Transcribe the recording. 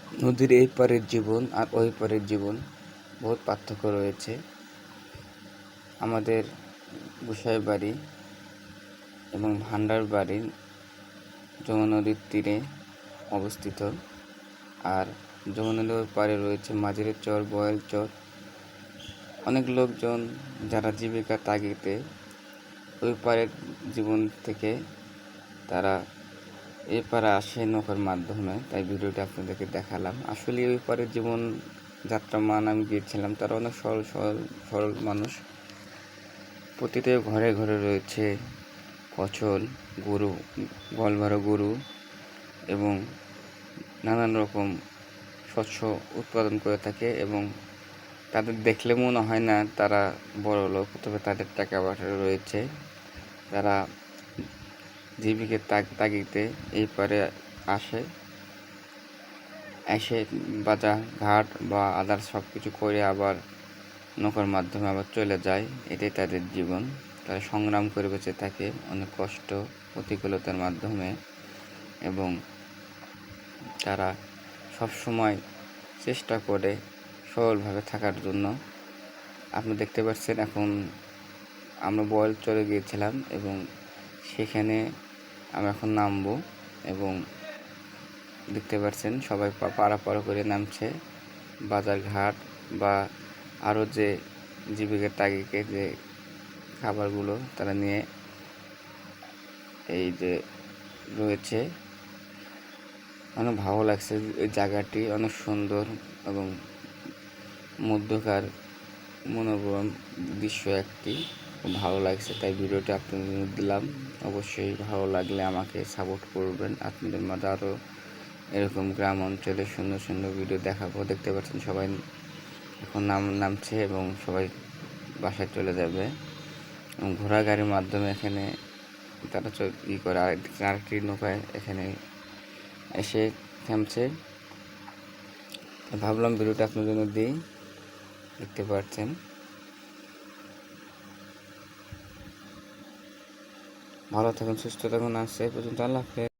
নদীর এই পারের জীবন আর ওই পারের জীবন বহুত পার্থক্য রয়েছে। আমাদের গোসাই বাড়ি এবং ভান্ডার বাড়ি যমুনা নদীর তীরে অবস্থিত, আর যমুনা নদীর পারে রয়েছে মাঝের চর, বয়েল চর। অনেক লোকজন যারা জীবিকার তাগিদে ওই পারের জীবন থেকে তারা এই পারে আসে নৌকার মাধ্যমে, তাই ভিডিওটা আপনাদেরকে দেখালাম। আসলে ওই পারের জীবন যাত্রা মান আমি গিয়েছিলাম, তারা অনেক সরল মানুষ। প্রতিটা ঘরে ঘরে রয়েছে ফসল, গরু, গলভরা গরু এবং নানান রকম শস্য উৎপাদন করে থাকে, এবং তাদের দেখলে মনে হয় না তারা বড় লোক, তবে তাদের টাকা পয়সা রয়েছে। তারা জীবিকার তাগিদে এই পারে এসে বাজার ঘাট বা আদার্স সব কিছু করে আবার নৌকার মাধ্যমে আবার চলে যায়। এটাই তাদের জীবন। তারা সংগ্রাম করে বেঁচে থাকে অনেক কষ্ট প্রতিকূলতার মাধ্যমে, এবং তারা সবসময় চেষ্টা করে সরলভাবে থাকার জন্য। আপনি দেখতে পাচ্ছেন এখন আমরা বয়েল চলে গিয়েছিলাম, এবং সেখানে আমরা এখন নামবো, এবং দেখতে পাচ্ছেন সবাই পারাপার করে নামছে। বাজার ঘাট বা আরও যে জীবিকার তাগিদে যে খাবারগুলো তারা নিয়ে এই যে রয়েছে। অনেক ভালো লাগছে, এই জায়গাটি অনেক সুন্দর এবং মধ্যকার মনোরম দৃশ্য একটি, খুব ভালো লাগছে, তাই ভিডিওটি আপনাদের দিলাম। অবশ্যই ভালো লাগলে আমাকে সাপোর্ট করবেন। আপনাদের মাঝে আরও এরকম গ্রাম অঞ্চলে সুন্দর সুন্দর ভিডিও দেখাবো। দেখতে পাচ্ছেন সবাই এখন নামছে এবং সবাই বাসায় চলে যাবে, এবং ঘোড়া গাড়ির মাধ্যমে এখানে তারা করে আরেকটি নৌকায় এখানে এসে থামছে। ভাবলাম ভিডিওটা আপনার জন্য দিই। দেখতে পাচ্ছেন, ভালো থাকুন, সুস্থ থাকুন। আসছে পর্যন্ত আল্লাহ হাফেজ।